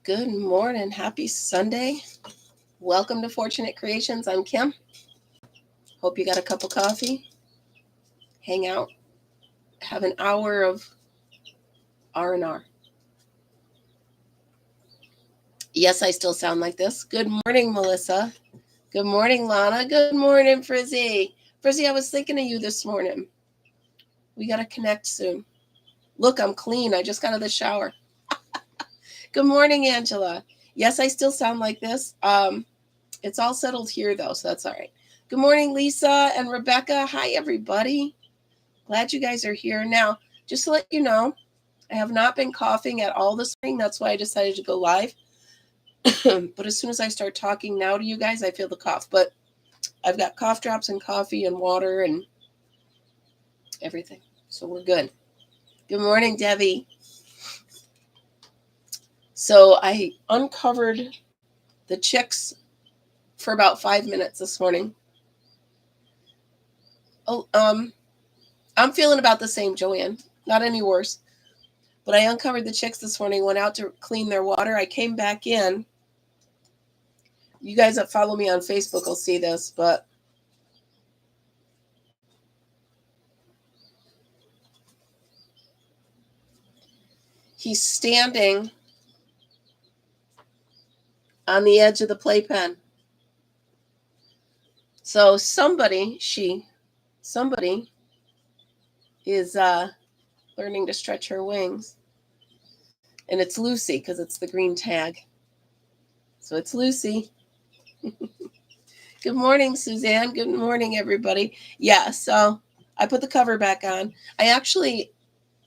Good morning. Happy Sunday. Welcome to Fortunate Creations. I'm Kim. Hope you got a cup of coffee. Hang out. Have an hour of R&R. Yes, I still sound like this. Good morning, Melissa. Good morning, Lana. Good morning, Frizzy. Frizzy, I was thinking of you this morning. We got to connect soon. Look, I'm clean. I just got out of the shower. Good morning, Angela. Yes, I still sound like this. It's all settled here, though, so that's all right. Good morning, Lisa and Rebecca. Hi, everybody. Glad you guys are here. Now, just to let you know, I have not been coughing at all this morning. That's why I decided to go live. But as soon as I start talking now to you guys, I feel the cough. But I've got cough drops and coffee and water and everything. So we're good. Good morning, Debbie. So I uncovered the chicks for about 5 minutes this morning. Oh, I'm feeling about the same, Joanne. Not any worse. But I uncovered the chicks this morning, went out to clean their water. I came back in. You guys that follow me on Facebook will see this, but he's standing on the edge of the playpen. So somebody is learning to stretch her wings. And it's Lucy because it's the green tag. So it's Lucy. Good morning, Suzanne. Good morning, everybody. Yeah, so I put the cover back on.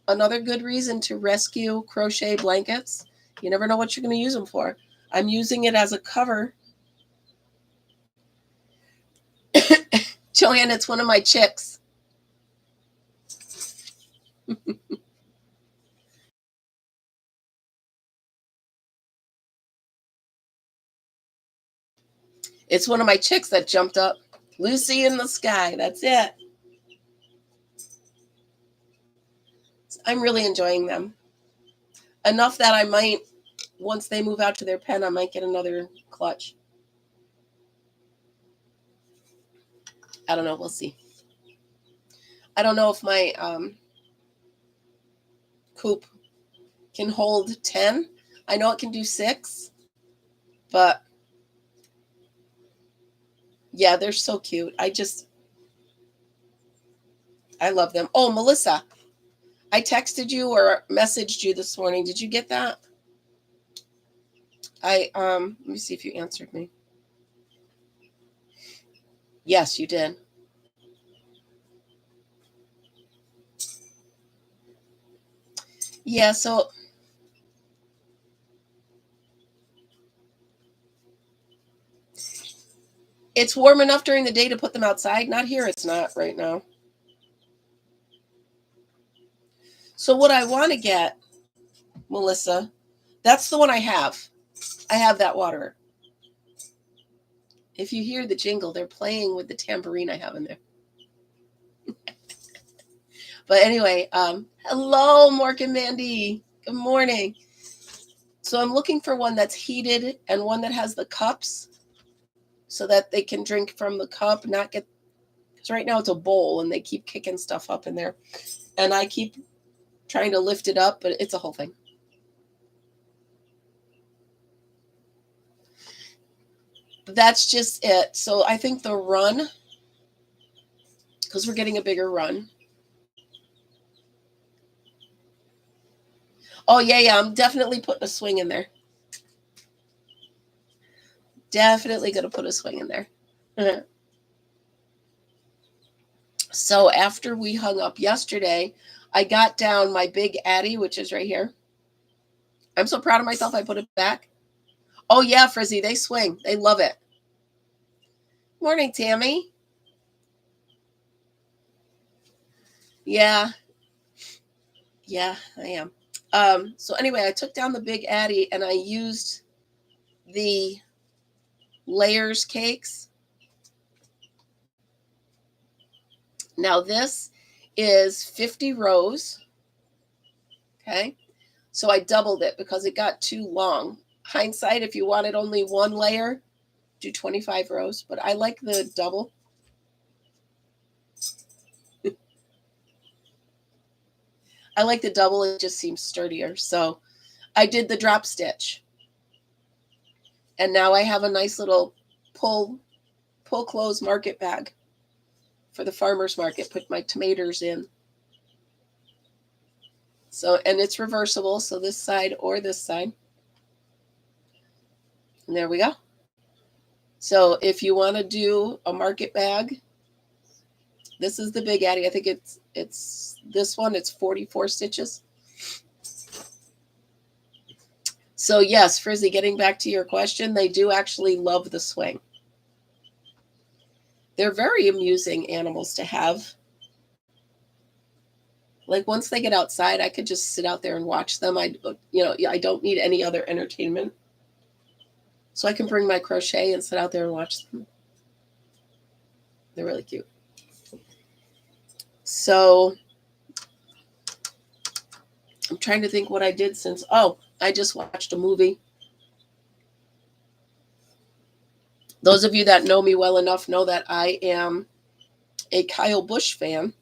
Another good reason to rescue crochet blankets. You never know what you're going to use them for. I'm using it as a cover. Joanne, it's one of my chicks. It's one of my chicks that jumped up. Lucy in the sky. That's it. I'm really enjoying them. Enough that I might, once they move out to their pen, I might get another clutch. I don't know. We'll see. I don't know if my coop can hold 10. I know it can do 6, but yeah, they're so cute. I love them. Oh, Melissa, I texted you or messaged you this morning. Did you get that? Let me see if you answered me. Yes, you did. Yeah, so it's warm enough during the day to put them outside. Not here, it's not right now. So what I want to get, Melissa, that's the one I have. I have that water. If you hear the jingle, they're playing with the tambourine I have in there. But anyway, hello, Mark and Mandy. Good morning. So I'm looking for one that's heated and one that has the cups so that they can drink from the cup, not get, because right now it's a bowl and they keep kicking stuff up in there. And I keep trying to lift it up, but it's a whole thing. That's just it. So I think the run, because we're getting a bigger run. Oh, yeah, I'm definitely putting a swing in there. Definitely going to put a swing in there. So after we hung up yesterday, I got down my big Addy, which is right here. I'm so proud of myself. I put it back. Oh, yeah, Frizzy, they swing. They love it. Morning, Tammy. Yeah, I am. So anyway, I took down the big Addy and I used the layers cakes. Now this is 50 rows. Okay. So I doubled it because it got too long. hindsight, if you wanted only one layer, do 25 rows. But I like the double. I like the double. It just seems sturdier. So I did the drop stitch. And now I have a nice little pull close market bag for the farmer's market. Put my tomatoes in. So, and it's reversible. So this side or this side. And there we go. So if you want to do a market bag, this is the Big Addy. I think it's this one. It's 44 stitches. So yes, Frizzy, getting back to your question, they do actually love the swing. They're very amusing animals to have. Like once they get outside, I could just sit out there and watch them. I don't need any other entertainment. So I can bring my crochet and sit out there and watch them. They're really cute. So I'm trying to think what I did since. Oh, I just watched a movie. Those of you that know me well enough know that I am a Kyle Busch fan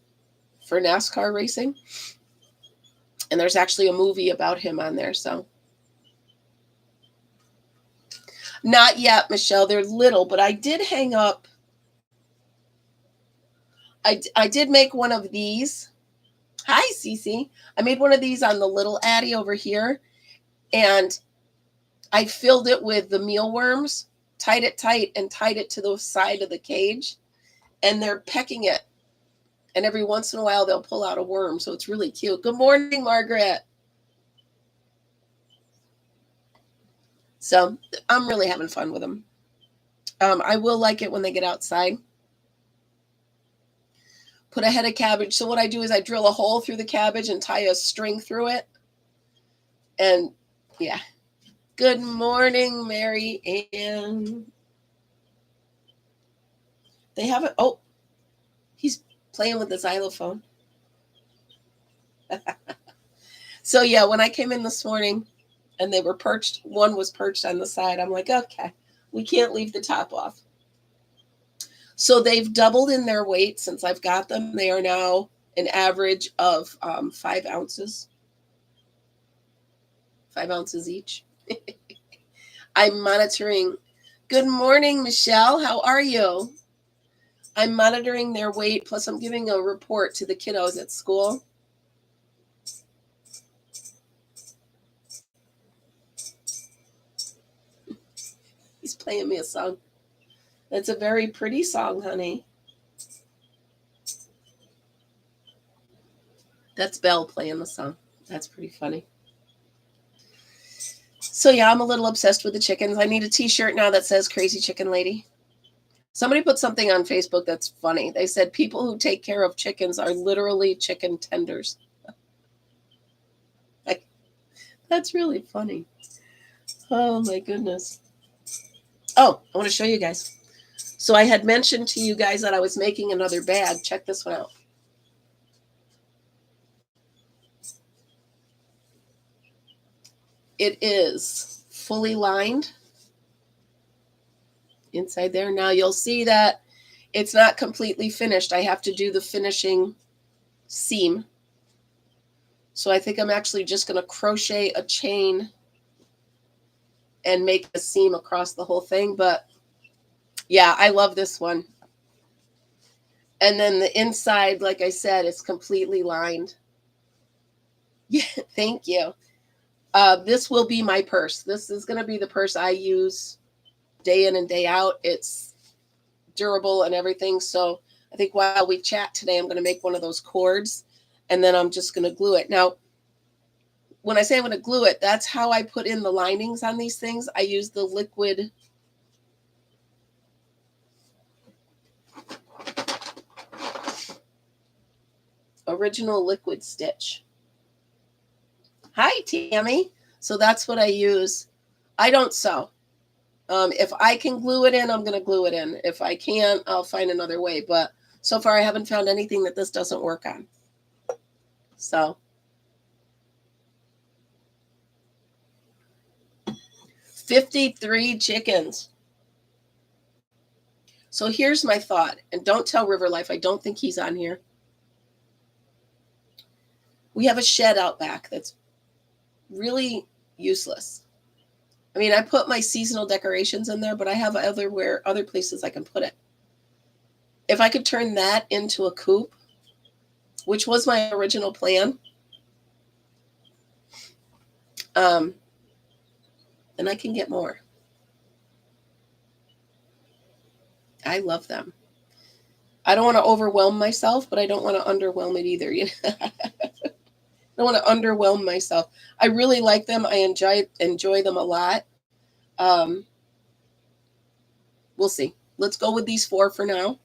for NASCAR racing. And there's actually a movie about him on there. So not yet, Michelle. They're little, but I did hang up. I did make one of these. Hi, Cece. I made one of these on the little Addy over here. And I filled it with the mealworms, tied it tight, and tied it to the side of the cage. And they're pecking it. And every once in a while, they'll pull out a worm. So it's really cute. Good morning, Margaret. So I'm really having fun with them. I will like it when they get outside. Put a head of cabbage. So what I do is I drill a hole through the cabbage and tie a string through it. And yeah. Good morning, Mary Ann. They haven't. Oh, he's playing with the xylophone. So yeah, when I came in this morning and they were perched, one was perched on the side. I'm like, okay, we can't leave the top off. So they've doubled in their weight since I've got them. They are now an average of 5 ounces. 5 ounces each. I'm monitoring. Good morning, Michelle. How are you? I'm monitoring their weight. Plus, I'm giving a report to the kiddos at school. He's playing me a song. That's a very pretty song, honey. That's Belle playing the song. That's pretty funny. So yeah, I'm a little obsessed with the chickens. I need a t-shirt now that says Crazy Chicken Lady. Somebody put something on Facebook that's funny. They said people who take care of chickens are literally chicken tenders. That's really funny. Oh my goodness. Oh, I want to show you guys. So I had mentioned to you guys that I was making another bag. Check this one out. It is fully lined inside there. Now you'll see that it's not completely finished. I have to do the finishing seam. So I think I'm actually just going to crochet a chain and make a seam across the whole thing. But yeah, I love this one. And then the inside, like I said, it's completely lined. Yeah, thank you. This will be my purse. This is going to be the purse I use day in and day out. It's durable and everything. So I think while we chat today, I'm going to make one of those cords, and then I'm just going to glue it. Now, when I say I'm going to glue it, that's how I put in the linings on these things. I use the liquid original liquid stitch. Hi, Tammy. So that's what I use. I don't sew. If I can glue it in, I'm going to glue it in. If I can't, I'll find another way. But so far, I haven't found anything that this doesn't work on. So 53 chickens. So here's my thought, and don't tell River Life, I don't think he's on here. We have a shed out back that's really useless. I mean, I put my seasonal decorations in there, but I have other places I can put it. If I could turn that into a coop, which was my original plan, then I can get more. I love them. I don't want to overwhelm myself, but I don't want to underwhelm it either. You know? I don't want to underwhelm myself. I really like them. I enjoy them a lot. We'll see. Let's go with these 4 for now.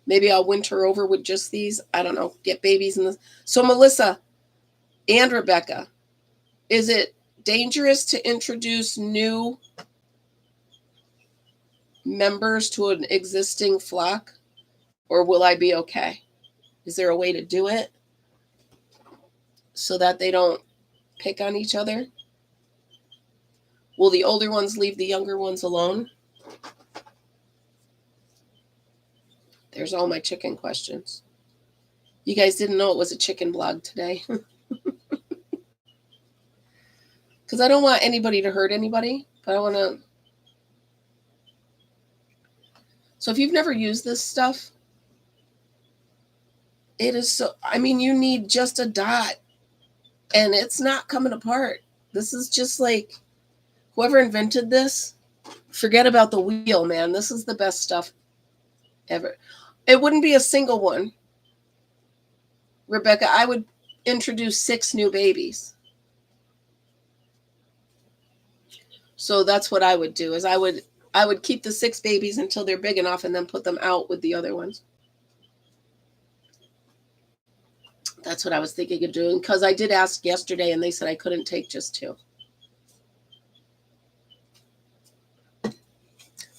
Maybe I'll winter over with just these. I don't know. Get babies in this. So Melissa and Rebecca, is it dangerous to introduce new members to an existing flock, or will I be okay? Is there a way to do it so that they don't pick on each other? Will the older ones leave the younger ones alone? There's all my chicken questions. You guys didn't know it was a chicken blog today. Because I don't want anybody to hurt anybody, but I want to. So if you've never used this stuff, it is so, I mean, you need just a dot and it's not coming apart. This is just like, whoever invented this, forget about the wheel, man. This is the best stuff ever. It wouldn't be a single one. Rebecca, I would introduce 6 new babies. So that's what I would do, is I would keep the 6 babies until they're big enough and then put them out with the other ones. That's what I was thinking of doing, because I did ask yesterday and they said I couldn't take just 2.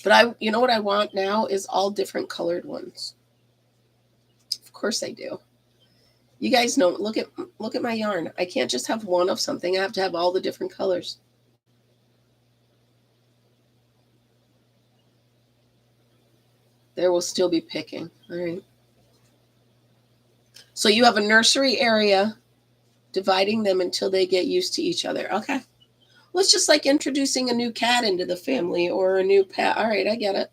But you know what I want now is all different colored ones. Of course I do. You guys know, look at my yarn. I can't just have one of something. I have to have all the different colors. There will still be picking. All right. So you have a nursery area, dividing them until they get used to each other. Okay. Well, it's just like introducing a new cat into the family or a new pet. All right, I get it.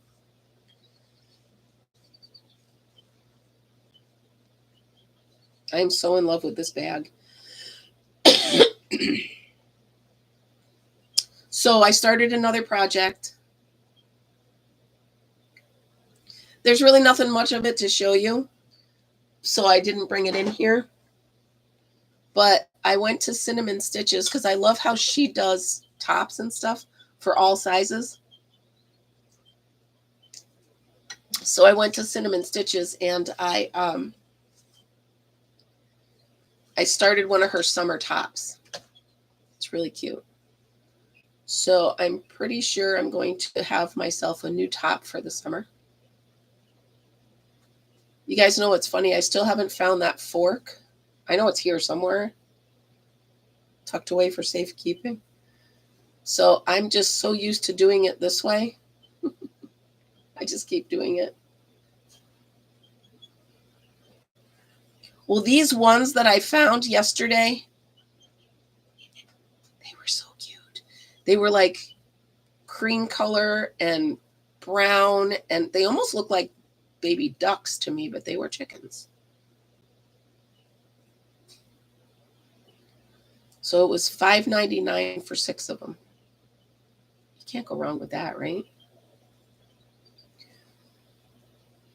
I'm so in love with this bag. So I started another project. There's really nothing much of it to show you, so I didn't bring it in here. But I went to Cinnamon Stitches because I love how she does tops and stuff for all sizes. So I went to Cinnamon Stitches and I started one of her summer tops. It's really cute. So I'm pretty sure I'm going to have myself a new top for the summer. You guys know what's funny? I still haven't found that fork. I know it's here somewhere, tucked away for safekeeping. So I'm just so used to doing it this way. I just keep doing it. Well, these ones that I found yesterday, they were so cute. They were like cream color and brown, and they almost look like baby ducks to me, but they were chickens. So it was $5.99 for 6 of them. You can't go wrong with that, right?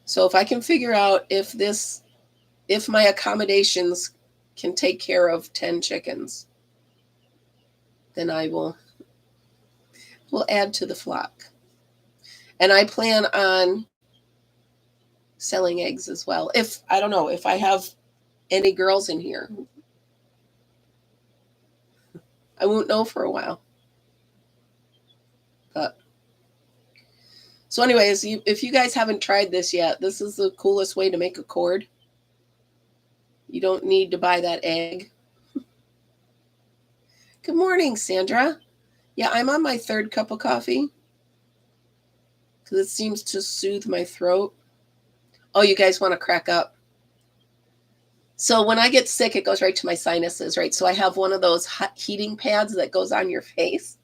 So if I can figure out if my accommodations can take care of 10 chickens, then I will add to the flock. And I plan on selling eggs as well. I don't know if I have any girls in here. I won't know for a while. But so anyways, if you guys haven't tried this yet, this is the coolest way to make a cord. You don't need to buy that egg. Good morning, Sandra. Yeah, I'm on my third cup of coffee because it seems to soothe my throat. Oh, you guys want to crack up. So when I get sick, it goes right to my sinuses, right? So I have one of those heating pads that goes on your face.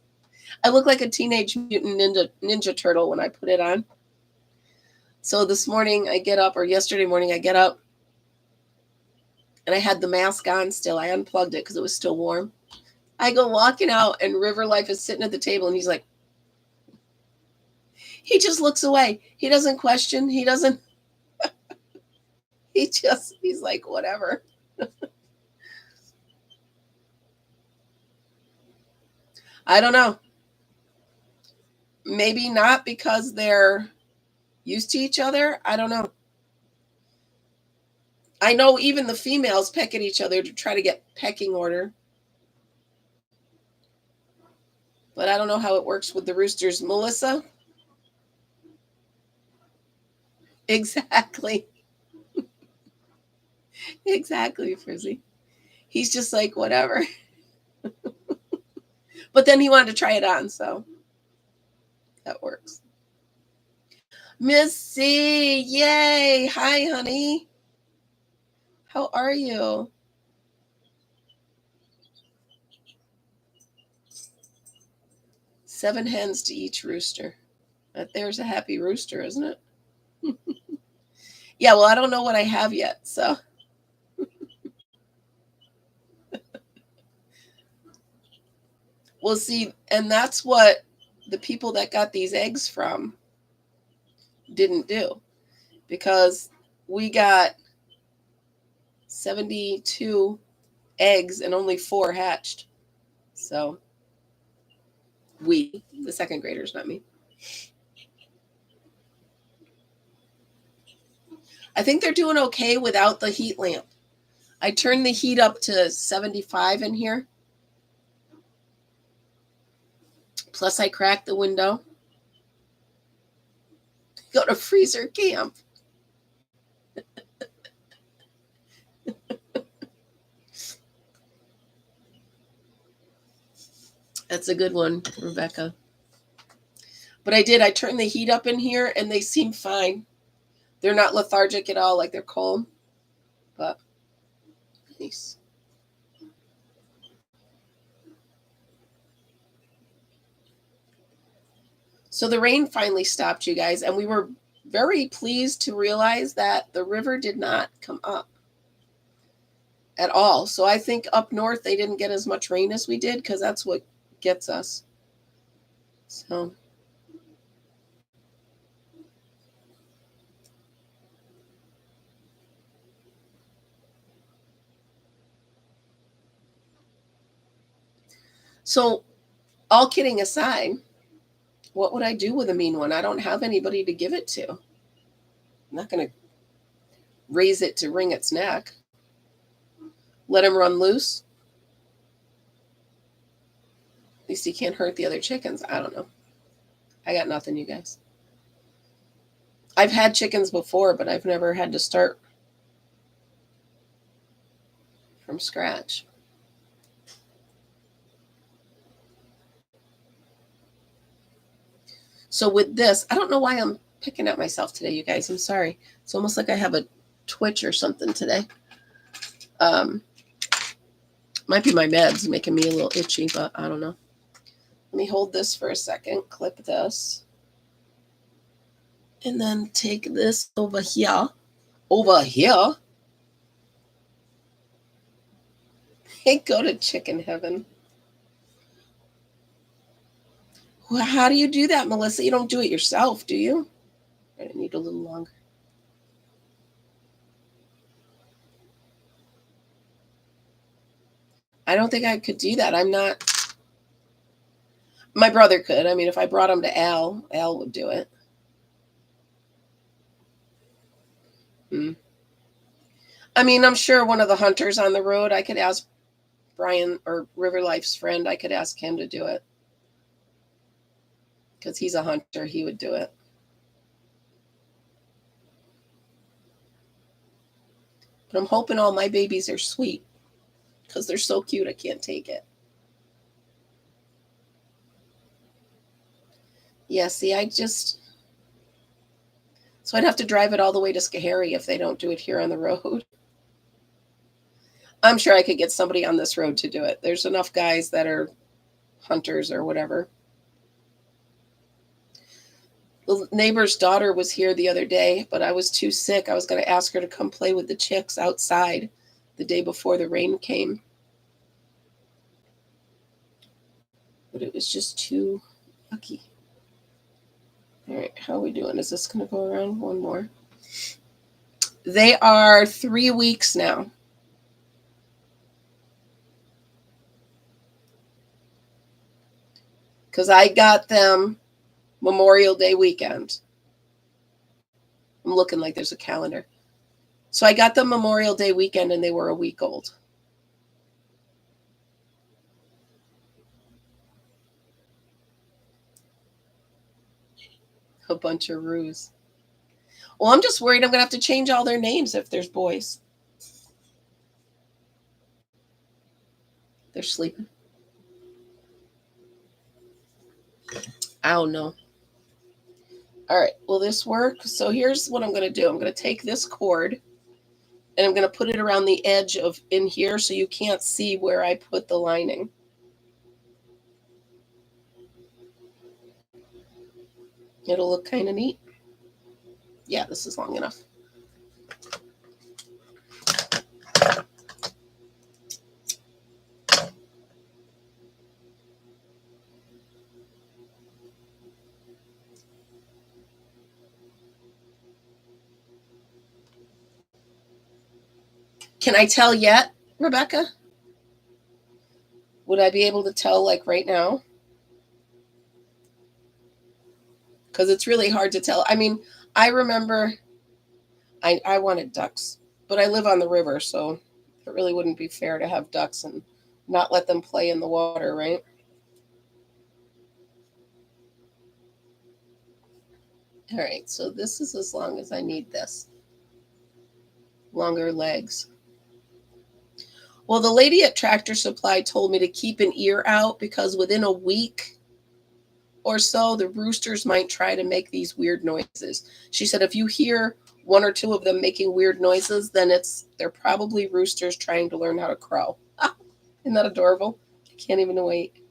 I look like a teenage mutant ninja turtle when I put it on. So this morning I get up, or yesterday morning I get up, and I had the mask on still. I unplugged it because it was still warm. I go walking out, and River Life is sitting at the table, and he's like, he just looks away. He doesn't question. He doesn't. He's like, whatever. I don't know. Maybe not because they're used to each other. I don't know. I know even the females peck at each other to try to get pecking order. But I don't know how it works with the roosters. Melissa? Exactly. Exactly, Frizzy. He's just like, whatever. But then he wanted to try it on, so that works. Missy, yay. Hi, honey. How are you? Seven hens to each rooster. There's a happy rooster, isn't it? Yeah, well, I don't know what I have yet, so. We'll see. And that's what the people that got these eggs from didn't do, because we got 72 eggs and only 4 hatched. So the second graders, not me. I think they're doing okay without the heat lamp. I turned the heat up to 75 in here. Plus I cracked the window. Go to freezer camp. That's a good one, Rebecca. But I turned the heat up in here and they seem fine. They're not lethargic at all, like they're cold. But nice. So the rain finally stopped, you guys, and we were very pleased to realize that the river did not come up at all. So I think up north they didn't get as much rain as we did, because that's what gets us. So all kidding aside, what would I do with a mean one? I don't have anybody to give it to. I'm not going to raise it to wring its neck. Let him run loose. At least he can't hurt the other chickens. I don't know. I got nothing, you guys. I've had chickens before, but I've never had to start from scratch. So with this, I don't know why I'm picking at myself today, you guys. I'm sorry. It's almost like I have a twitch or something today. Might be my meds making me a little itchy, but I don't know. Let me hold this for a second, clip this, and then take this over here. Hey, go to chicken heaven. How do you do that, Melissa? You don't do it yourself, do you? I need a little longer. I don't think I could do that. I'm not. My brother could. I mean, if I brought him to Al would do it. I mean, I'm sure one of the hunters on the road, I could ask Brian, or River Life's friend, I could ask him to do it. Because he's a hunter, he would do it. But I'm hoping all my babies are sweet, because they're so cute, I can't take it. Yeah, see, so I'd have to drive it all the way to Schoharie if they don't do it here on the road. I'm sure I could get somebody on this road to do it. There's enough guys that are hunters or whatever. The neighbor's daughter was here the other day, but I was too sick. I was going to ask her to come play with the chicks outside the day before the rain came. But it was just too yucky. All right, how are we doing? Is this going to go around? One more. They are 3 weeks now. Because I got them Memorial Day weekend. I'm looking like there's a calendar. So I got them Memorial Day weekend and they were a week old. A bunch of roos. Well, I'm just worried I'm going to have to change all their names if there's boys. They're sleeping. I don't know. All right, will this work? So here's what I'm going to do. I'm going to take this cord and I'm going to put it around the edge of in here so you can't see where I put the lining. It'll look kind of neat. Yeah, this is long enough. Can I tell yet, Rebecca? Would I be able to tell like right now? Because it's really hard to tell. I mean, I remember I wanted ducks, but I live on the river, so it really wouldn't be fair to have ducks and not let them play in the water, right? All right, so this is as long as I need this. Longer legs. Well, the lady at Tractor Supply told me to keep an ear out because within a week or so, the roosters might try to make these weird noises. She said if you hear one or two of them making weird noises, then they're probably roosters trying to learn how to crow. Isn't that adorable? I can't even wait.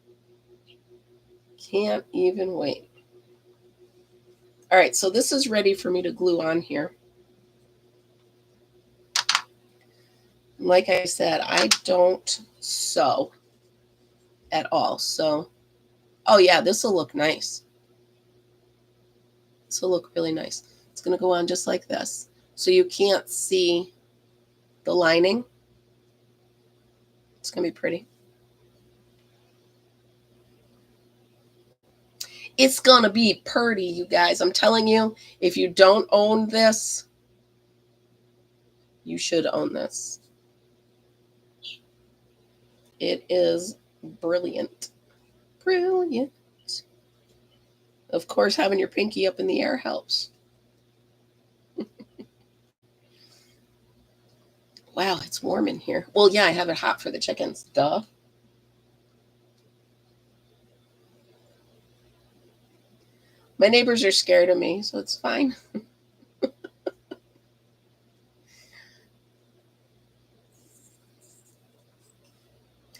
Can't even wait. All right, so this is ready for me to glue on here. Like I said, I don't sew at all. So, oh yeah, this will look nice. This will look really nice. It's going to go on just like this. So you can't see the lining. It's going to be pretty. It's going to be pretty, you guys. I'm telling you, if you don't own this, you should own this. It is brilliant. Brilliant. Of course, having your pinky up in the air helps. Wow, it's warm in here. Well, yeah, I have it hot for the chickens. Duh. My neighbors are scared of me, so it's fine.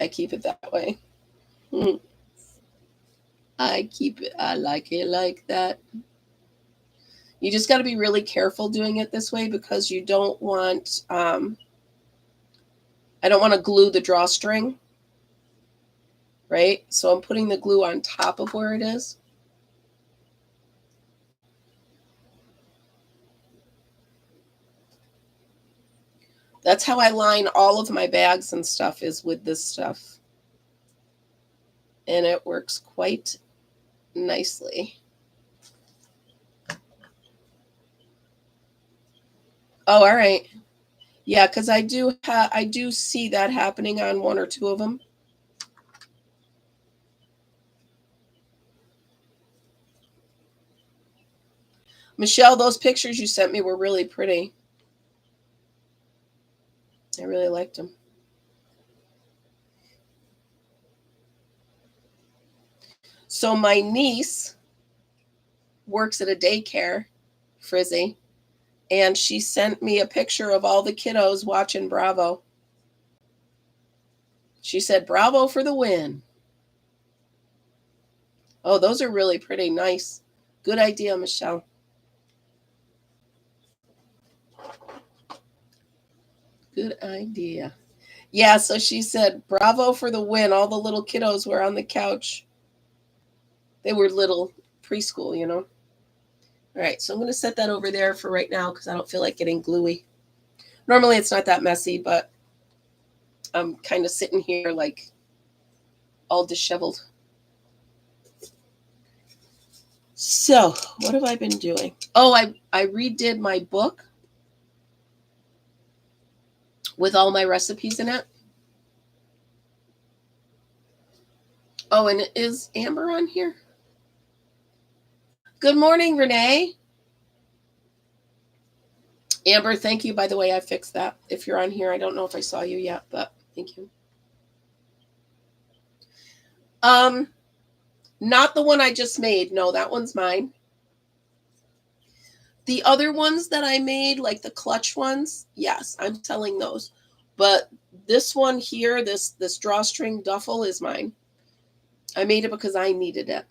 I keep it that way. I like it like that. You just got to be really careful doing it this way because you don't want, I don't want to glue the drawstring, right? So I'm putting the glue on top of where it is. That's how I line all of my bags and stuff is with this stuff. And it works quite nicely. Oh, all right. Yeah, because I do see that happening on one or two of them. Michelle, those pictures you sent me were really pretty. I really liked them. So my niece works at a daycare, Frizzy, and she sent me a picture of all the kiddos watching Bravo. She said, "Bravo for the win." Oh, those are really pretty. Nice. Good idea, Michelle. Good idea. Yeah, so she said, "Bravo for the win." All the little kiddos were on the couch. They were little preschool, you know. All right, so I'm going to set that over there for right now because I don't feel like getting gluey. Normally it's not that messy, but I'm kind of sitting here like all disheveled. So, what have I been doing? Oh, I redid my book with all my recipes in it. Oh, and is Amber on here? Good morning, Renee. Amber, thank you. By the way, I fixed that. If you're on here, I don't know if I saw you yet, but thank you. Not the one I just made. No, that one's mine. The other ones that I made, like the clutch ones, yes, I'm selling those. But this one here, this drawstring duffel is mine. I made it because I needed it.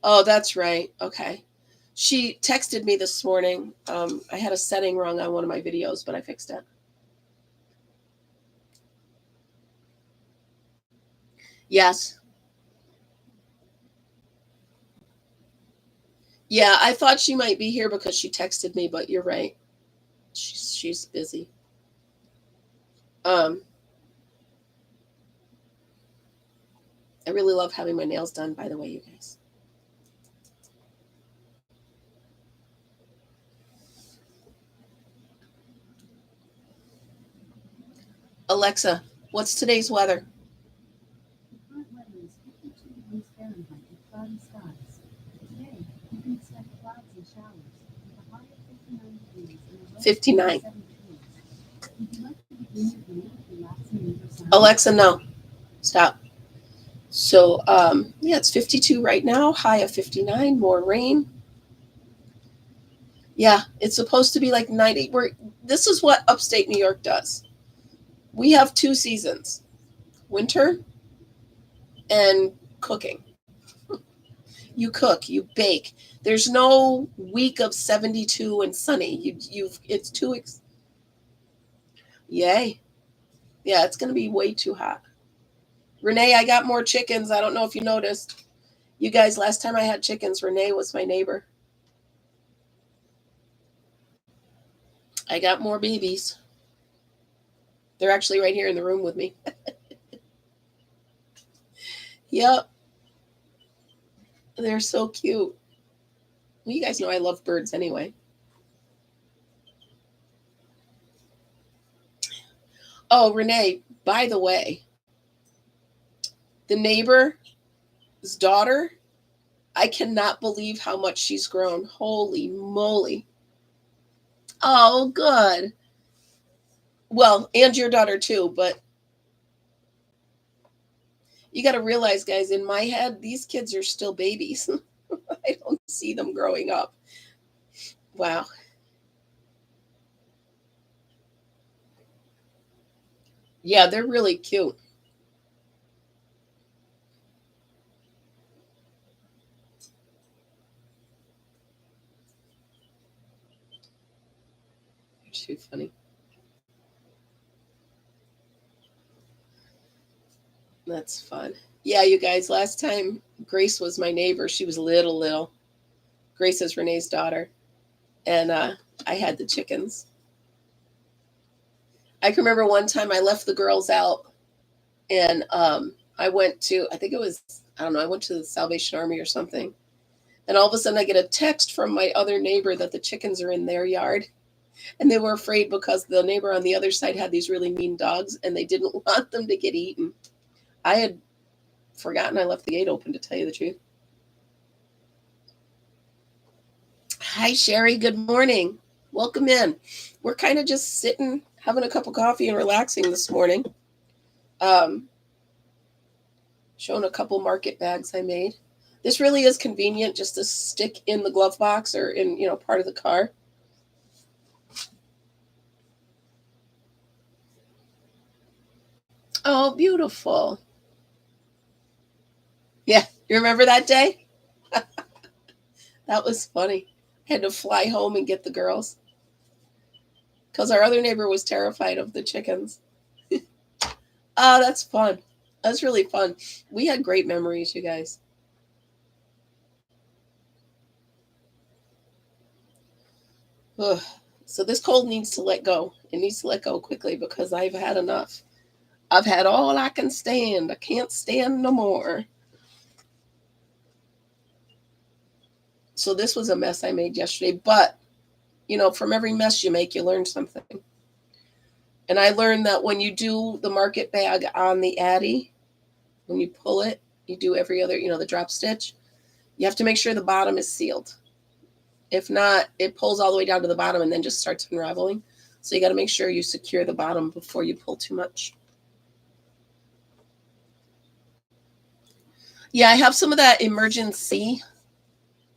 Oh, that's right. Okay. She texted me this morning. I had a setting wrong on one of my videos, but I fixed it. Yes. Yeah, I thought she might be here because she texted me, but you're right. She's busy. I really love having my nails done, by the way, you guys. Alexa, what's today's weather? Current weather is 52 degrees Fahrenheit with cloudy skies. Today, you can expect clouds and showers with a high of 59 degrees and a low 59. of 7 degrees. Would you like to begin your day with relaxing nature sounds? Alexa, no. Stop. So, yeah, it's 52 right now, high of 59, more rain. Yeah, it's supposed to be like 90. This is what upstate New York does. We have 2 seasons, winter and cooking. You cook, you bake. There's no week of 72 and sunny. It's too yay. Yeah, it's going to be way too hot. Renee, I got more chickens. I don't know if you noticed. You guys, last time I had chickens, Renee was my neighbor. I got more babies. They're actually right here in the room with me. Yep. They're so cute. Well, you guys know I love birds anyway. Oh, Renee, by the way, the neighbor's daughter, I cannot believe how much she's grown. Holy moly. Oh, good. Well, and your daughter too, but you got to realize, guys, in my head, these kids are still babies. I don't see them growing up. Wow. Yeah, they're really cute. They're too funny. That's fun. Yeah, you guys, last time Grace was my neighbor, she was little. Grace is Renee's daughter. And I had the chickens. I can remember one time I left the girls out and I went to, I think it was, I don't know, I went to the Salvation Army or something. And all of a sudden I get a text from my other neighbor that the chickens are in their yard. And they were afraid because the neighbor on the other side had these really mean dogs and they didn't want them to get eaten. I had forgotten I left the gate open, to tell you the truth. Hi, Sherry. Good morning. Welcome in. We're kind of just sitting, having a cup of coffee and relaxing this morning. Showing a couple market bags I made. This really is convenient just to stick in the glove box or in, part of the car. Oh, beautiful. Yeah, you remember that day? That was funny. I had to fly home and get the girls because our other neighbor was terrified of the chickens. Oh, that's fun. That's really fun. We had great memories, you guys. Ugh. So this cold needs to let go. It needs to let go quickly because I've had enough. I've had all I can stand. I can't stand no more. So this was a mess I made yesterday. But, from every mess you make, you learn something. And I learned that when you do the market bag on the Addy, when you pull it, you do every other, the drop stitch, you have to make sure the bottom is sealed. If not, it pulls all the way down to the bottom and then just starts unraveling. So you got to make sure you secure the bottom before you pull too much. Yeah, I have some of that Emergency.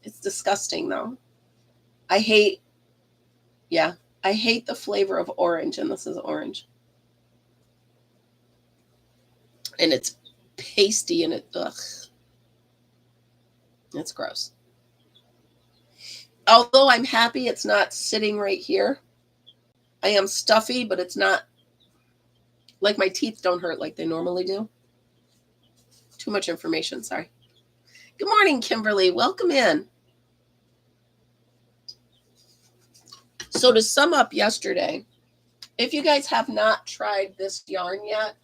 It's disgusting though. I hate the flavor of orange, and this is orange. And it's pasty and it's gross. Although I'm happy it's not sitting right here. I am stuffy, but it's not like my teeth don't hurt like they normally do. Too much information, sorry. Good morning, Kimberly. Welcome in. So to sum up yesterday, if you guys have not tried this yarn yet,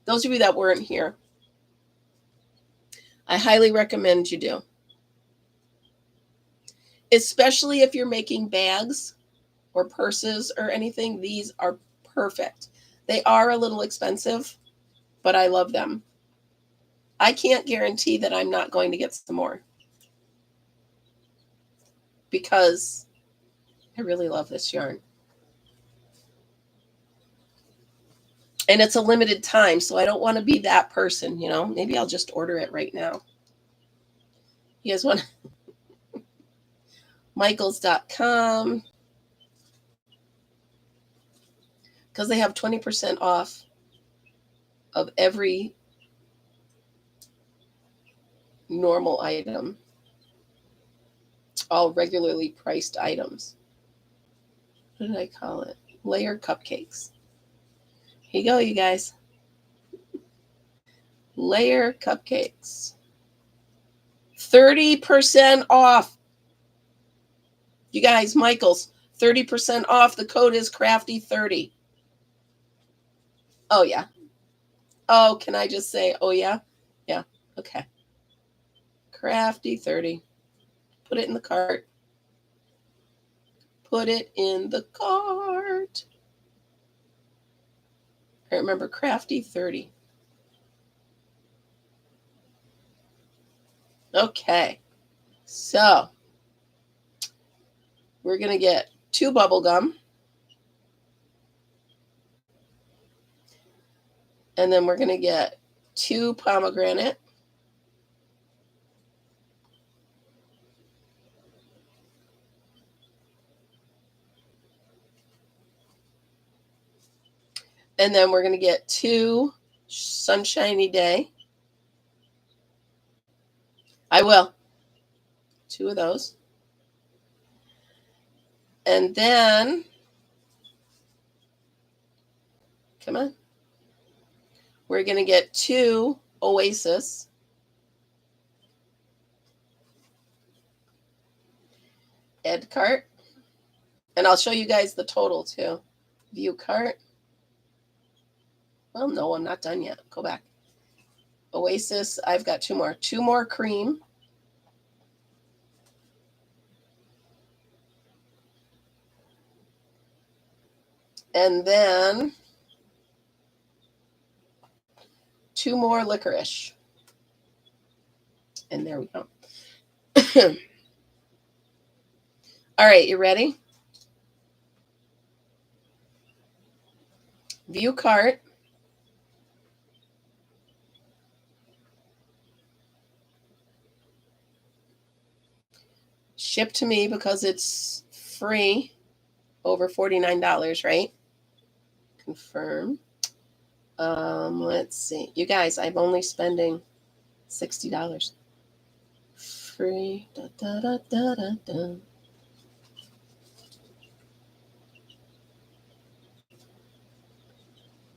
those of you that weren't here, I highly recommend you do. Especially if you're making bags or purses or anything, these are perfect. They are a little expensive, but I love them. I can't guarantee that I'm not going to get some more because I really love this yarn. And it's a limited time, so I don't want to be that person, Maybe I'll just order it right now. You guys want Michaels.com because they have 20% off of every normal item, all regularly priced items. What did I call it? Layer cupcakes. Here you go, you guys. Layer cupcakes. 30% off. You guys, Michaels, 30% off. The code is crafty30. Oh, yeah. Oh, can I just say, oh, yeah? Yeah, okay. Crafty30. Put it in the cart. Put it in the cart. I remember crafty30. Okay. So we're going to get 2 bubble gum. And then we're going to get 2 pomegranate. And then we're going to get 2 sunshiny day. I will. 2 of those. And then, come on. We're going to get 2 Oasis. Ed cart. And I'll show you guys the total too. View cart. Well, no, I'm not done yet. Go back. Oasis, I've got 2 more. 2 more cream. And then 2 more licorice. And there we go. All right, you ready? View cart. Ship to me because it's free over $49, right? Confirm. Let's see. You guys, I'm only spending $60. Free. Da, da, da, da, da, da.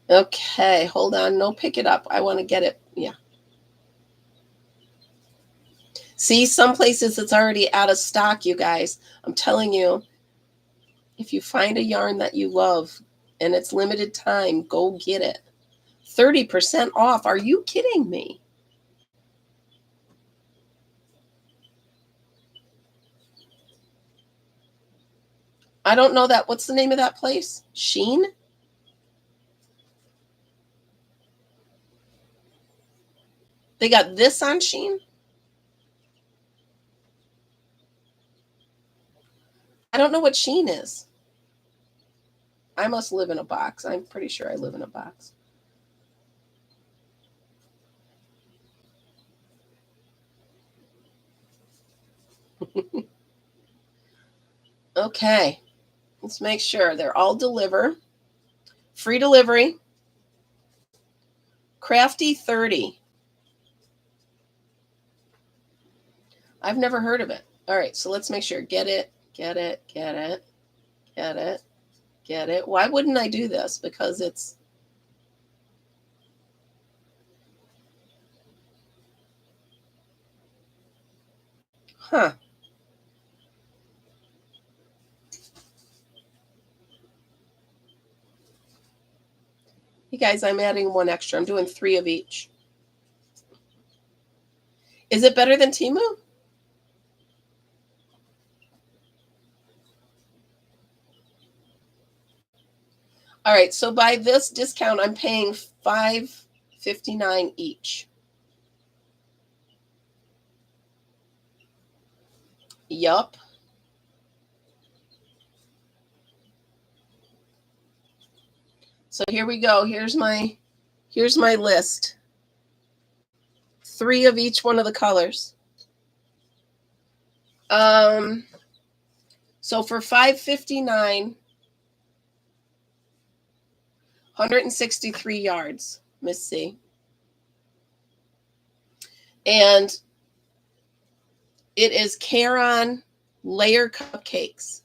Okay, hold on. No, pick it up. I want to get it. Yeah. See, some places it's already out of stock, you guys. I'm telling you, if you find a yarn that you love and it's limited time, go get it. 30% off. Are you kidding me? I don't know that. What's the name of that place? Sheen? They got this on Sheen? I don't know what Sheen is. I must live in a box. I'm pretty sure I live in a box. Okay. Let's make sure they're all deliver. Free delivery. Crafty 30. I've never heard of it. All right, so let's make sure. Get it, get it, get it, get it, get it. Why wouldn't I do this? Because it's... Huh. You guys, I'm adding one extra. I'm doing 3 of each. Is it better than Temu? All right, so by this discount, I'm paying $5.59 each. Yup. So here we go. Here's my list. 3 of each one of the colors. So for $5.59, 163 yards, Miss C. And it is Caron layer cupcakes.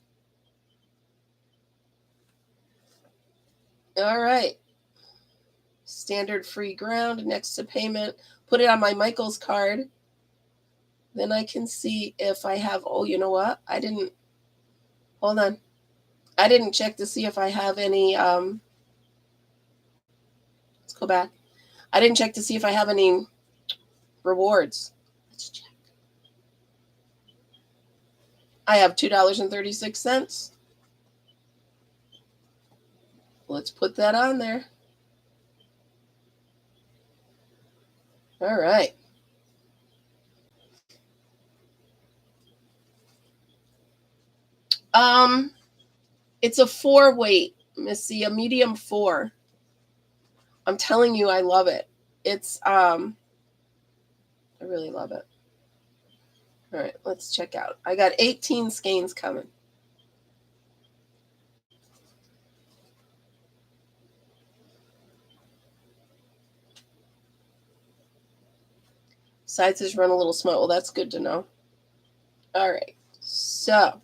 All right. Standard free ground next to payment. Put it on my Michaels card. Then I can see if I have, oh, you know what? I didn't, hold on. I didn't check to see if I have any, let's go back. I didn't check to see if I have any rewards. Let's check. I have $2.36. Let's put that on there. All right. It's a 4 weight, Missy, a medium 4. I'm telling you, I love it. It's I really love it. All right, let's check out. I got 18 skeins coming. Sizes run a little small. Well, that's good to know. All right, so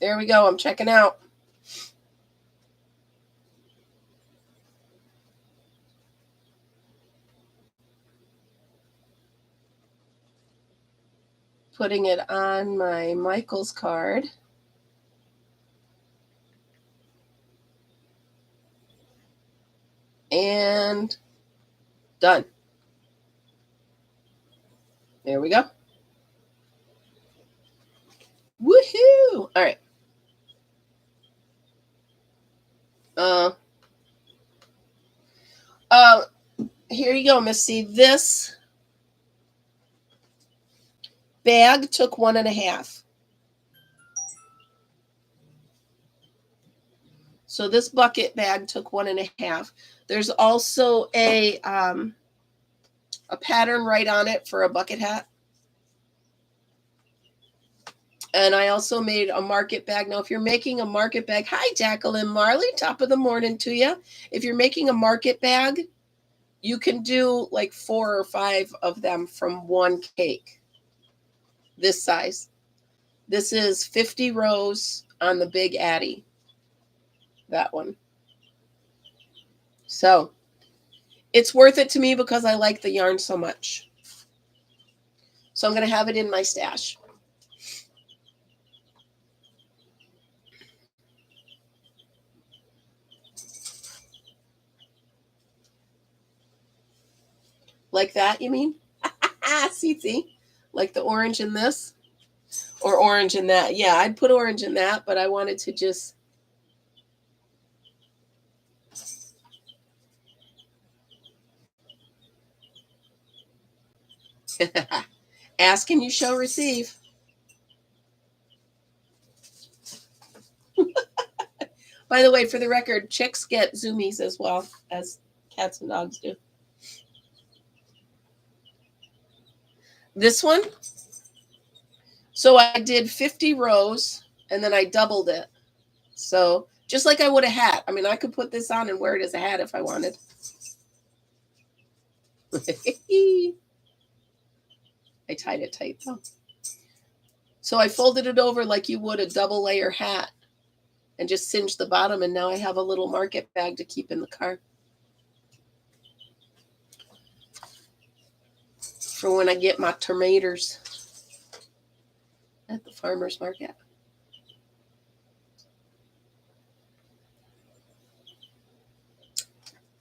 there we go. I'm checking out. Putting it on my Michaels card. And done. There we go. Woohoo! All right. Here you go, Missy. This bag took 1.5. So this bucket bag took 1.5. There's also a pattern right on it for a bucket hat. And I also made a market bag. Now, if you're making a market bag, hi, Jacqueline Marley, top of the morning to you. If you're making a market bag, you can do like 4 or 5 of them from one cake, this size. This is 50 rows on the Big Addy, that one. So it's worth it to me because I like the yarn so much. So I'm going to have it in my stash. Like that, you mean? See, like the orange in this or orange in that. Yeah, I'd put orange in that, but I wanted to just. Ask and you shall receive. By the way, for the record, chicks get zoomies as well as cats and dogs do. This one, so I did 50 rows and then I doubled it. So just like I would a hat. I mean, I could put this on and wear it as a hat if I wanted. I tied it tight though. So I folded it over like you would a double layer hat and just singed the bottom, and now I have a little market bag to keep in the car for when I get my tomatoes at the farmer's market.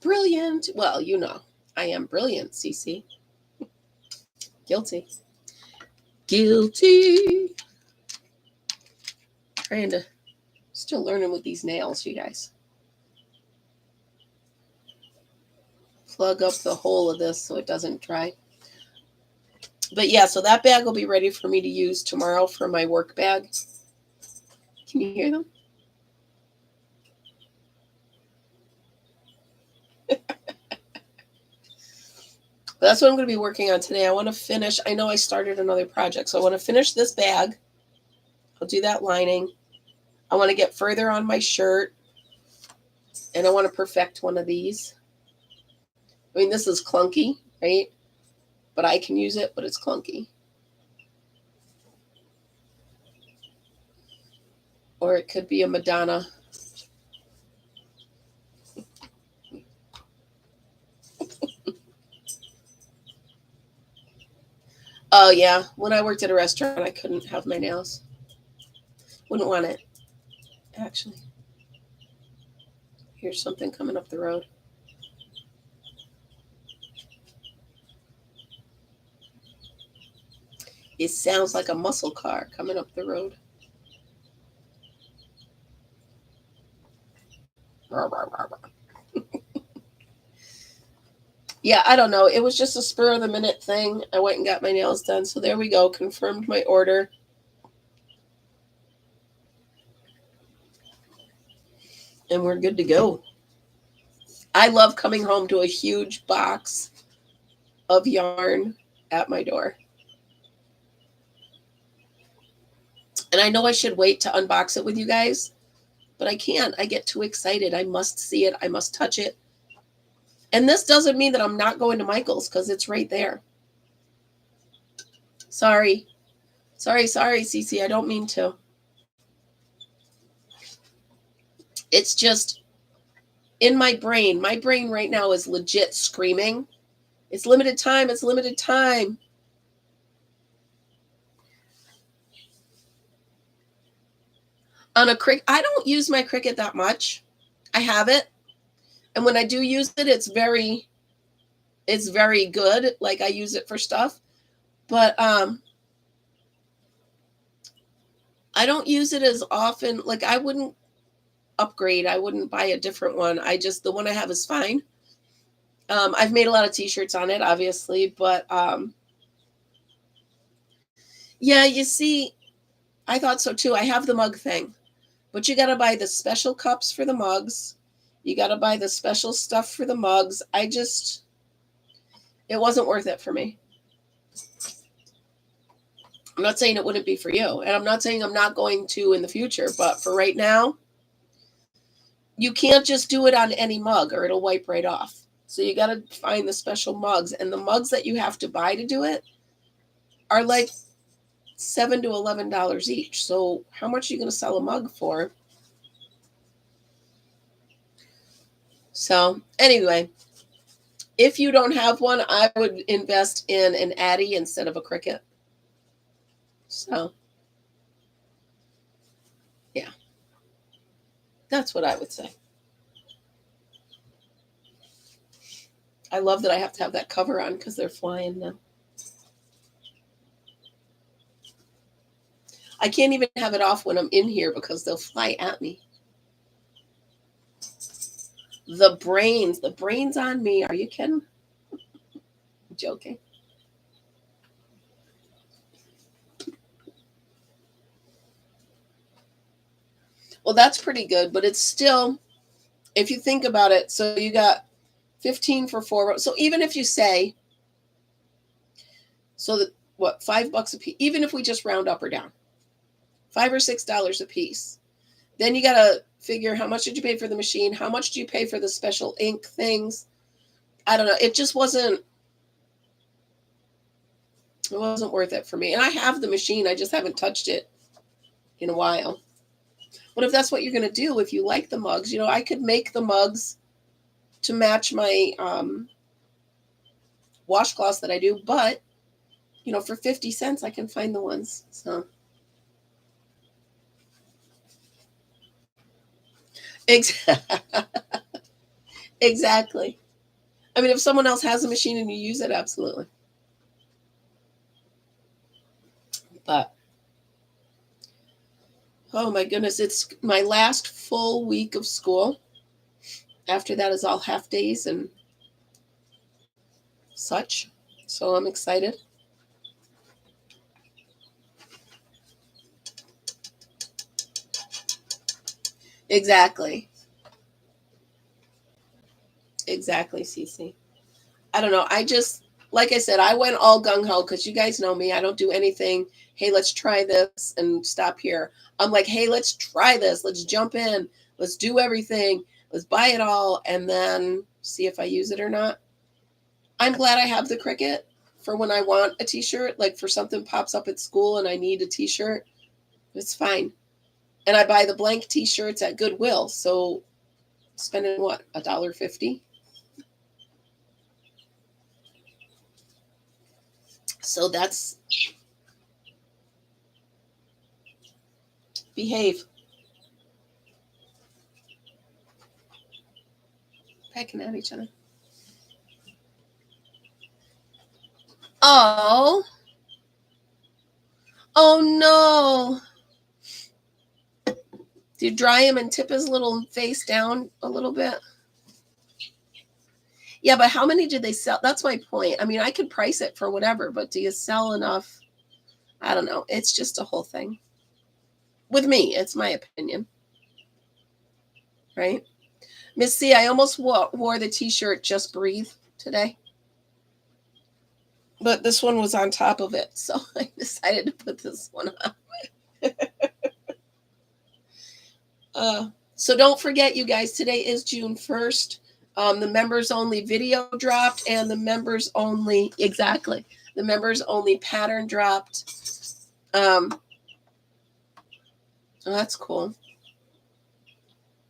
Brilliant. Well, you know, I am brilliant, Cece. Guilty. Guilty. Trying to, still learning with these nails, you guys. Plug up the hole of this so it doesn't dry. But yeah, so that bag will be ready for me to use tomorrow for my work bag. Can you hear them? That's what I'm going to be working on today. I want to finish. I know I started another project, so I want to finish this bag. I'll do that lining. I want to get further on my shirt, and I want to perfect one of these. I mean, this is clunky, right? But I can use it, but it's clunky. Or it could be a Madonna. Oh, yeah. When I worked at a restaurant, I couldn't have my nails. Wouldn't want it, actually. Here's something coming up the road. It sounds like a muscle car coming up the road. Yeah, I don't know. It was just a spur of the minute thing. I went and got my nails done. So there we go. Confirmed my order. And we're good to go. I love coming home to a huge box of yarn at my door. And I know I should wait to unbox it with you guys, but I can't. I get too excited. I must see it. I must touch it. And this doesn't mean that I'm not going to Michael's because it's right there. Sorry, Cece. I don't mean to. It's just in my brain. My brain right now is legit screaming. It's limited time. It's limited time. On a Cricut, I don't use my Cricut that much. I have it. And when I do use it, it's very good. Like I use it for stuff. But I don't use it as often. Like I wouldn't upgrade. I wouldn't buy a different one. The one I have is fine. I've made a lot of t-shirts on it, obviously, but yeah, you see, I thought so too. I have the mug thing, but you got to buy the special cups for the mugs. You got to buy the special stuff for the mugs. It wasn't worth it for me. I'm not saying it wouldn't be for you. And I'm not saying I'm not going to in the future. But for right now, you can't just do it on any mug or it'll wipe right off. So you got to find the special mugs. And the mugs that you have to buy to do it are like $7 to $11 each. So how much are you going to sell a mug for? So anyway, if you don't have one, I would invest in an Addy instead of a Cricut. So yeah, that's what I would say. I love that I have to have that cover on because they're flying now. I can't even have it off when I'm in here because they'll fly at me. The brains on me. Are you kidding? I'm joking. Well, that's pretty good, but it's still, if you think about it, so you got 15 for 4. So even if you say, so that what, $5 a piece, even if we just round up or down, $5 or $6 a piece, then you got to figure how much did you pay for the machine? How much do you pay for the special ink things? I don't know. It wasn't worth it for me. And I have the machine. I just haven't touched it in a while. But if that's what you're going to do, if you like the mugs, I could make the mugs to match my washcloths that I do. But, for 50 cents, I can find the ones. So. Exactly. I mean, if someone else has a machine and you use it, absolutely. But, oh my goodness, it's my last full week of school. After that is all half days and such. So I'm excited. Exactly. Exactly, Cece. I don't know. Like I said, I went all gung ho because you guys know me. I don't do anything. Hey, let's try this and stop here. I'm like, hey, let's try this. Let's jump in. Let's do everything. Let's buy it all and then see if I use it or not. I'm glad I have the Cricut for when I want a t-shirt, like for something pops up at school and I need a t-shirt. It's fine. And I buy the blank t-shirts at Goodwill. So spending what, $1.50? So that's behave. Pecking at each other. Oh. Oh no. Do you dry him and tip his little face down a little bit? Yeah, but how many did they sell? That's my point. I mean, I could price it for whatever, but do you sell enough? I don't know. It's just a whole thing. With me, it's my opinion. Right? Miss C, I almost wore the t-shirt Just Breathe today. But this one was on top of it, so I decided to put this one on. So don't forget, you guys, today is June 1st. The members only video dropped and the members only, exactly, the members only pattern dropped. Oh, that's cool.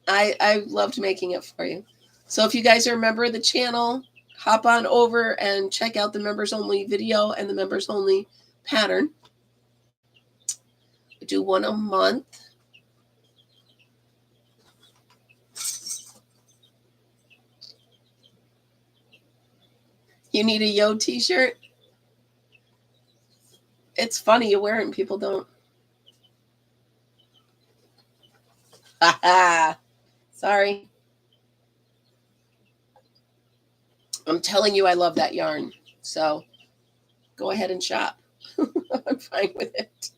I loved making it for you. So if you guys are a member of the channel, hop on over and check out the members only video and the members only pattern. I do one a month. You need a Yo t-shirt? It's funny you wear it and people don't. Sorry. I'm telling you I love that yarn. So go ahead and shop. I'm fine with it.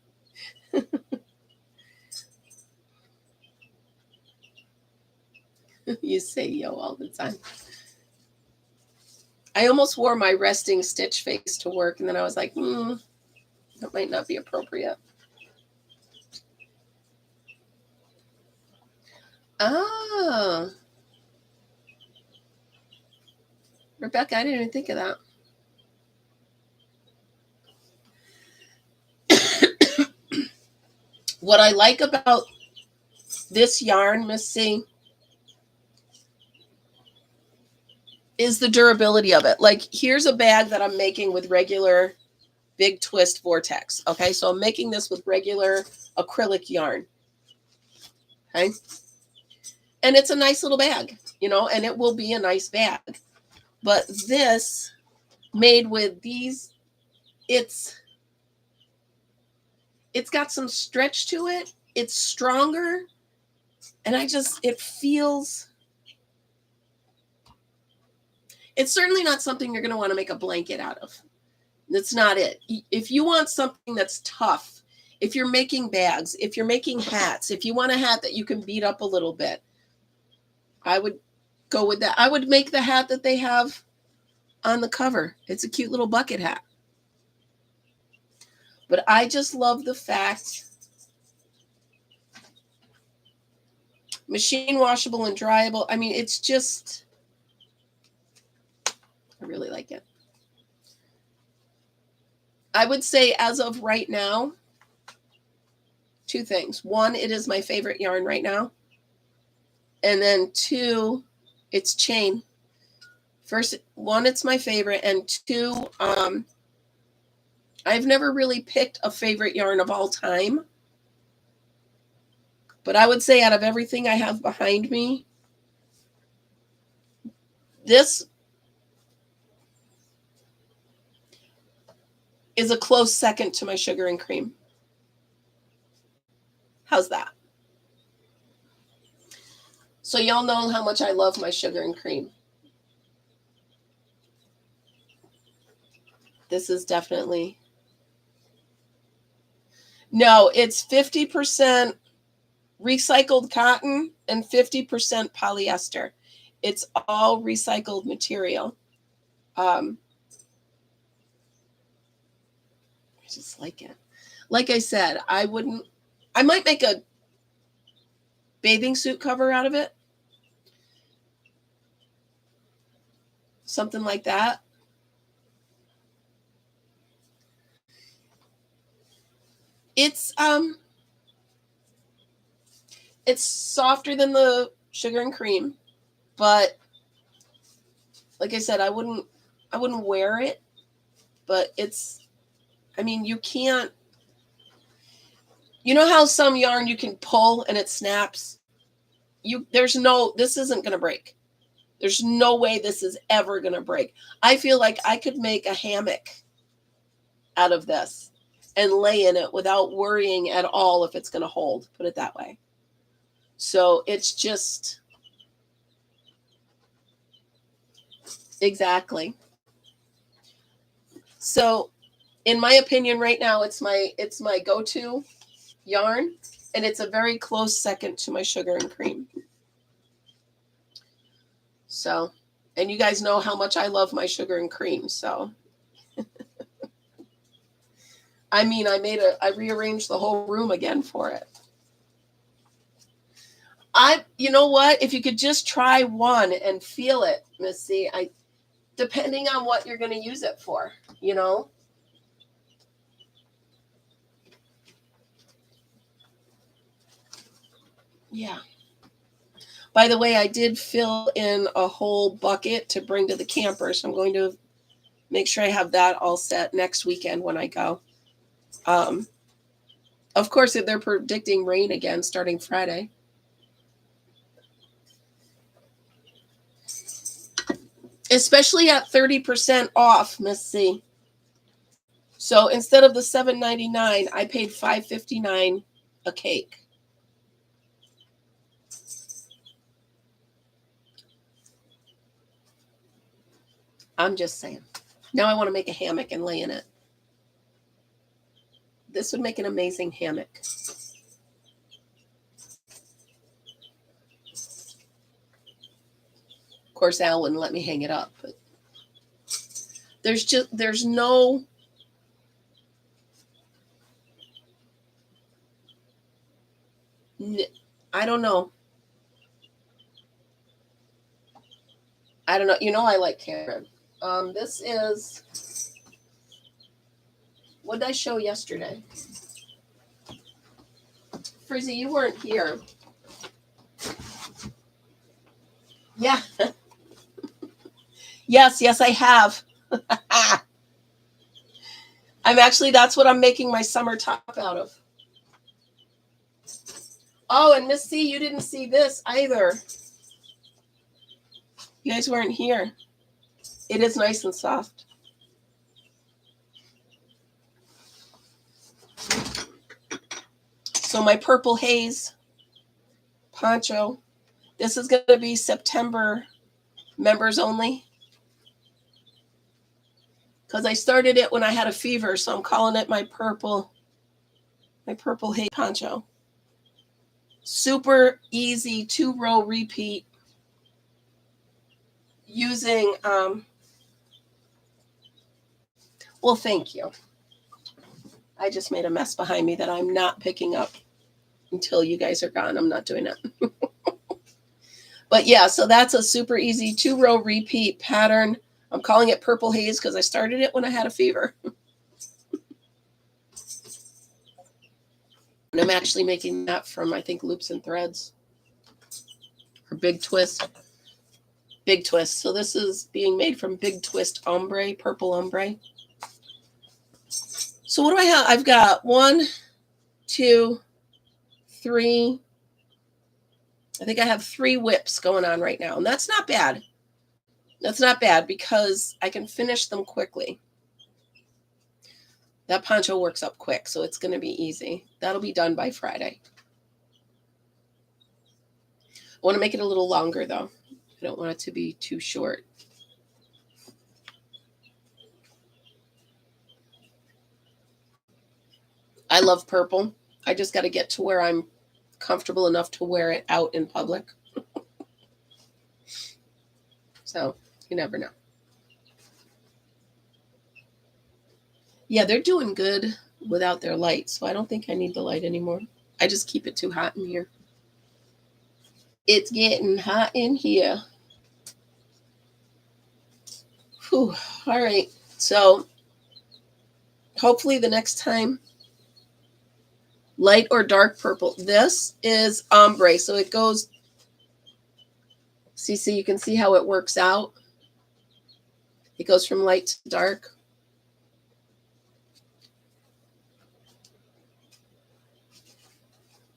You say yo all the time. I almost wore my resting stitch face to work, and then I was like, That might not be appropriate. Ah, Rebecca, I didn't even think of that. What I like about this yarn, Miss C, is the durability of it. Like, here's a bag that I'm making with regular big twist vortex. Okay, so I'm making this with regular acrylic yarn. Okay, and it's a nice little bag, you know, and it will be a nice bag. But this made with these, it's got some stretch to it. It's stronger, and it feels. It's certainly not something you're going to want to make a blanket out of. That's not it. If you want something that's tough, if you're making bags, if you're making hats, if you want a hat that you can beat up a little bit, I would go with that. I would make the hat that they have on the cover. It's a cute little bucket hat. But I just love the fact, machine washable and dryable. I mean, it's just, I really like it. I would say as of right now, two things. One, it is my favorite yarn right now. And then two, it's chain. First, one, it's my favorite. And two, I've never really picked a favorite yarn of all time. But I would say out of everything I have behind me, this is a close second to my sugar and cream. How's that? So y'all know how much I love my sugar and cream. This is definitely... No, it's 50% recycled cotton and 50% polyester. It's all recycled material. I just like it. Like I said, I might make a bathing suit cover out of it. Something like that. It's softer than the sugar and cream, but like I said, I wouldn't wear it, but I mean, you can't, you know how some yarn you can pull and it snaps? This isn't going to break. There's no way this is ever going to break. I feel like I could make a hammock out of this and lay in it without worrying at all if it's going to hold, put it that way. So it's just, exactly. So in my opinion right now, it's my go-to yarn, and it's a very close second to my sugar and cream. So, and you guys know how much I love my sugar and cream, so. I mean, I rearranged the whole room again for it. You know what? If you could just try one and feel it, Miss C, depending on what you're going to use it for, you know? Yeah. By the way, I did fill in a whole bucket to bring to the camper, so I'm going to make sure I have that all set next weekend when I go. Of course, if they're predicting rain again starting Friday. Especially at 30% off, Miss C. So instead of the $7.99, I paid $5.59 a cake. I'm just saying. Now I want to make a hammock and lay in it. This would make an amazing hammock. Of course, Al wouldn't let me hang it up, but there's no don't know. I don't know. You know I like Karen. This is, what did I show yesterday? Frizzy, you weren't here. Yeah. Yes, I have. That's what I'm making my summer top out of. Oh, and Miss C, you didn't see this either. You guys weren't here. It is nice and soft. So my purple haze poncho. This is going to be September members only. Because I started it when I had a fever, so I'm calling it my purple haze poncho. Super easy 2-row repeat using, well, thank you. I just made a mess behind me that I'm not picking up until you guys are gone. I'm not doing it. But yeah, so that's a super easy 2-row repeat pattern. I'm calling it purple haze because I started it when I had a fever. And I'm actually making that from, I think, Loops and Threads. Or Big Twist. Big Twist. So this is being made from Big Twist ombre, purple ombre. So what do I have? I've got 1, 2, 3. I think I have 3 whips going on right now. And that's not bad. That's not bad because I can finish them quickly. That poncho works up quick, so it's going to be easy. That'll be done by Friday. I want to make it a little longer, though. I don't want it to be too short. I love purple. I just got to get to where I'm comfortable enough to wear it out in public. So you never know. Yeah, they're doing good without their light, so I don't think I need the light anymore. I just keep it too hot in here. It's getting hot in here. Whew. All right. So hopefully the next time, light or dark purple. This is ombre, so it goes, see, you can see how it works out. It goes from light to dark.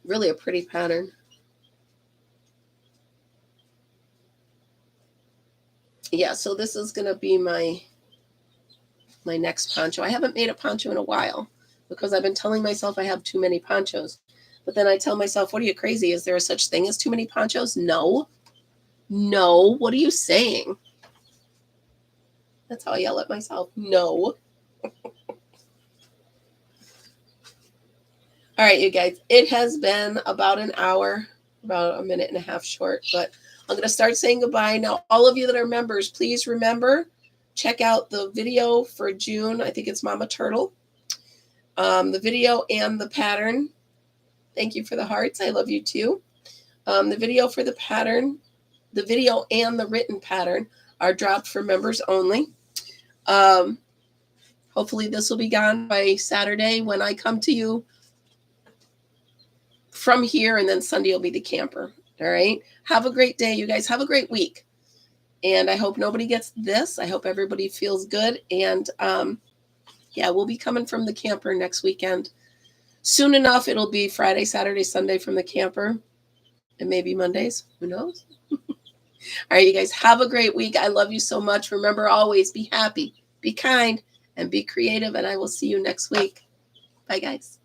Really a pretty pattern. Yeah, so this is going to be my next poncho. I haven't made a poncho in a while because I've been telling myself I have too many ponchos. But then I tell myself, what are you, crazy? Is there a such thing as too many ponchos? No. No. What are you saying? That's how I yell at myself. No. All right, you guys. It has been about an hour, about a minute and a half short, but I'm going to start saying goodbye. Now, all of you that are members, please remember, check out the video for June. I think it's Mama Turtle. The video and the pattern. Thank you for the hearts. I love you too. The video for the pattern, the video and the written pattern are dropped for members only. Hopefully this will be gone by Saturday when I come to you from here, and then Sunday will be the camper. All right. Have a great day, you guys. Have a great week. And I hope nobody gets this. I hope everybody feels good. And yeah, we'll be coming from the camper next weekend. Soon enough, it'll be Friday, Saturday, Sunday from the camper. And maybe Mondays. Who knows? All right, you guys. Have a great week. I love you so much. Remember, always be happy, be kind, and be creative. And I will see you next week. Bye, guys.